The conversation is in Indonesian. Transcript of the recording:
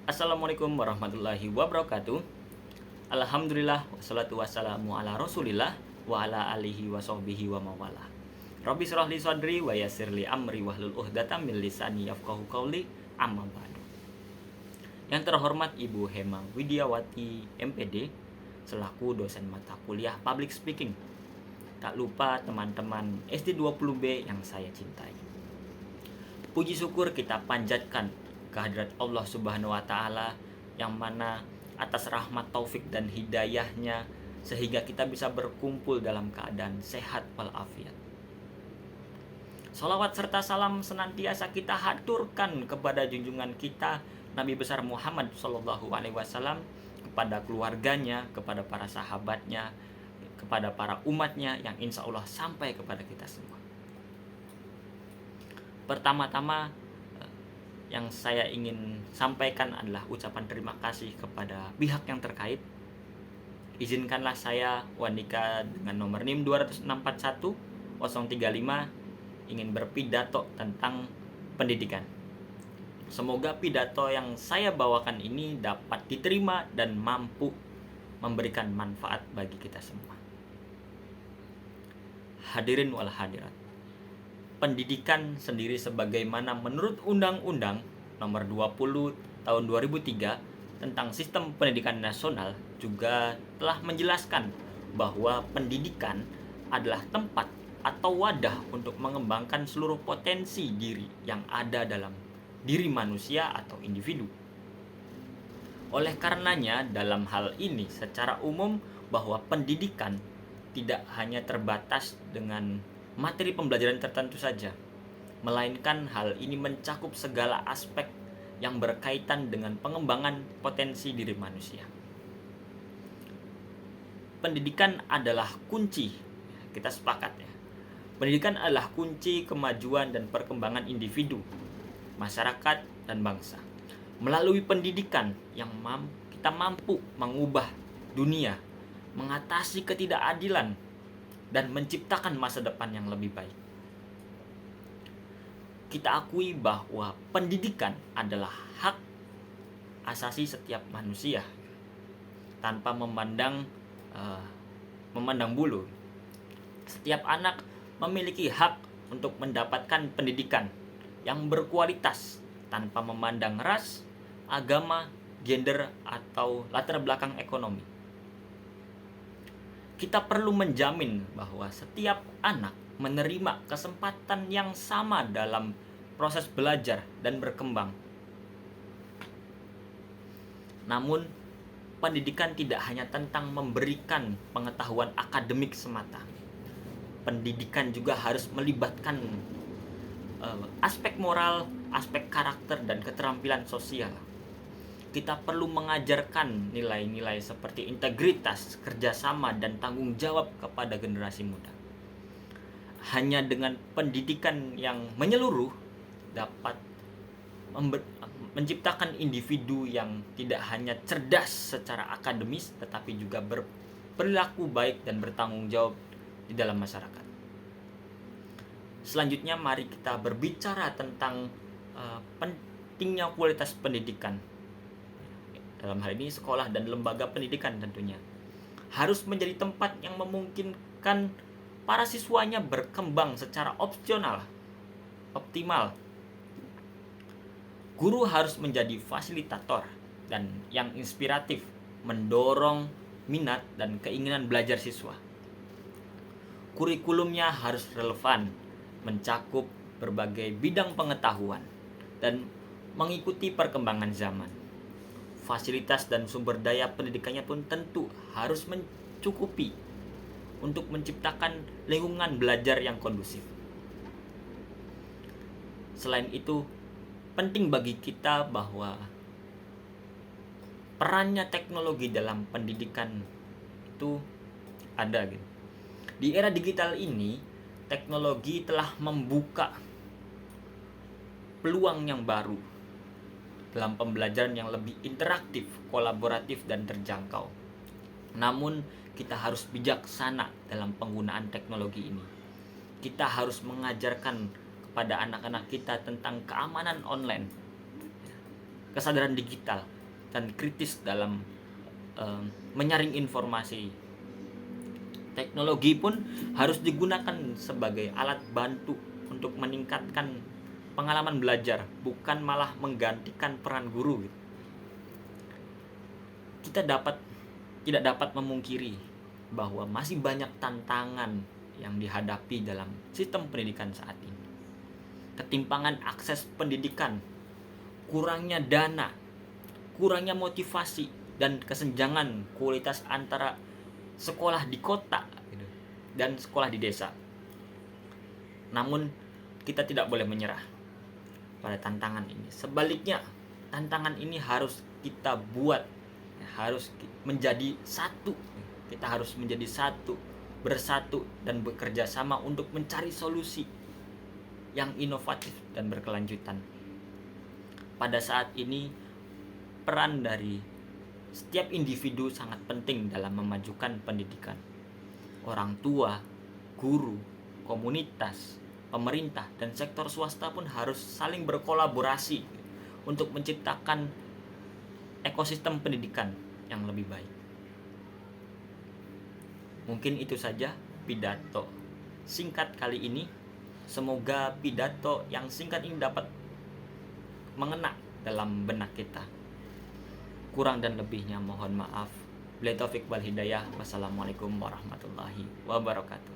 Assalamualaikum warahmatullahi wabarakatuh. Alhamdulillah wassalatu wassalamu ala Rasulillah wa ala alihi wa sahbihi wa mawalah. Rabbi shrah li sadri wa yassir li amri wahlul 'uqdatam min lisani yafqahu qawli. Amma ba'du. Yang terhormat Ibu Hema Widiawati MPD selaku dosen mata kuliah Public Speaking. Tak lupa teman-teman SD 20B yang saya cintai. Puji syukur kita panjatkan kehadirat Allah Subhanahu wa taala yang mana atas rahmat taufik dan hidayahnya sehingga kita bisa berkumpul dalam keadaan sehat walafiat. Salawat serta salam senantiasa kita haturkan kepada junjungan kita Nabi besar Muhammad SAW, kepada keluarganya, kepada para sahabatnya, kepada para umatnya yang insya Allah sampai kepada kita semua. Pertama-tama yang saya ingin sampaikan adalah ucapan terima kasih kepada pihak yang terkait. Izinkanlah saya, Wanika dengan nomor NIM 2641035, ingin berpidato tentang pendidikan. Semoga pidato yang saya bawakan ini dapat diterima dan mampu memberikan manfaat bagi kita semua. Hadirin wal hadirat. Pendidikan sendiri sebagaimana menurut Undang-Undang Nomor 20 Tahun 2003 tentang Sistem Pendidikan Nasional juga telah menjelaskan bahwa pendidikan adalah tempat atau wadah untuk mengembangkan seluruh potensi diri yang ada dalam diri manusia atau individu. Oleh karenanya, dalam hal ini secara umum bahwa pendidikan tidak hanya terbatas dengan materi pembelajaran tertentu saja, melainkan hal ini mencakup segala aspek yang berkaitan dengan pengembangan potensi diri manusia. Pendidikan adalah kunci, kita sepakat ya. Pendidikan adalah kunci kemajuan dan perkembangan individu, masyarakat, dan bangsa. Melalui pendidikan yang kita mampu mengubah dunia, mengatasi ketidakadilan, dan menciptakan masa depan yang lebih baik. Kita akui bahwa pendidikan adalah hak asasi setiap manusia tanpa memandang bulu. Setiap anak memiliki hak untuk mendapatkan pendidikan yang berkualitas tanpa memandang ras, agama, gender, atau latar belakang ekonomi. Kita perlu menjamin bahwa setiap anak menerima kesempatan yang sama dalam proses belajar dan berkembang. Namun, pendidikan tidak hanya tentang memberikan pengetahuan akademik semata. Pendidikan juga harus melibatkan aspek moral, aspek karakter, dan keterampilan sosial. Kita perlu mengajarkan nilai-nilai seperti integritas, kerjasama, dan tanggung jawab kepada generasi muda. Hanya dengan pendidikan yang menyeluruh dapat menciptakan individu yang tidak hanya cerdas secara akademis, tetapi juga berperilaku baik dan bertanggung jawab di dalam masyarakat. Selanjutnya mari kita berbicara tentang pentingnya kualitas pendidikan. Dalam hal ini sekolah dan lembaga pendidikan tentunya harus menjadi tempat yang memungkinkan para siswanya berkembang secara optimal. Guru harus menjadi fasilitator dan yang inspiratif, mendorong minat dan keinginan belajar siswa. Kurikulumnya harus relevan, mencakup berbagai bidang pengetahuan dan mengikuti perkembangan zaman. Fasilitas dan sumber daya pendidikannya pun tentu harus mencukupi untuk menciptakan lingkungan belajar yang kondusif. Selain itu, penting bagi kita bahwa perannya teknologi dalam pendidikan itu ada gitu. Di era digital ini, teknologi telah membuka peluang yang baru dalam pembelajaran yang lebih interaktif, kolaboratif, dan terjangkau. Namun, kita harus bijaksana dalam penggunaan teknologi ini. Kita harus mengajarkan kepada anak-anak kita tentang keamanan online. kesadaran digital dan kritis dalam menyaring informasi. Teknologi pun harus digunakan sebagai alat bantu untuk meningkatkan pengalaman belajar, bukan malah menggantikan peran guru. Kita tidak dapat memungkiri bahwa masih banyak tantangan yang dihadapi dalam sistem pendidikan saat ini. Ketimpangan akses pendidikan, kurangnya dana, kurangnya motivasi, dan kesenjangan kualitas antara sekolah di kota dan sekolah di desa. Namun kita tidak boleh menyerah pada tantangan ini. Sebaliknya, tantangan ini harus kita buat, harus menjadi satu. Kita harus menjadi satu, bersatu dan bekerja sama untuk mencari solusi yang inovatif dan berkelanjutan. Pada saat ini, peran dari setiap individu sangat penting dalam memajukan pendidikan. Orang tua, guru, komunitas, pemerintah, dan sektor swasta pun harus saling berkolaborasi untuk menciptakan ekosistem pendidikan yang lebih baik. Mungkin itu saja pidato singkat kali ini. Semoga pidato yang singkat ini dapat mengena dalam benak kita. Kurang dan lebihnya mohon maaf. Billahi taufik wal hidayah. Wassalamualaikum warahmatullahi wabarakatuh.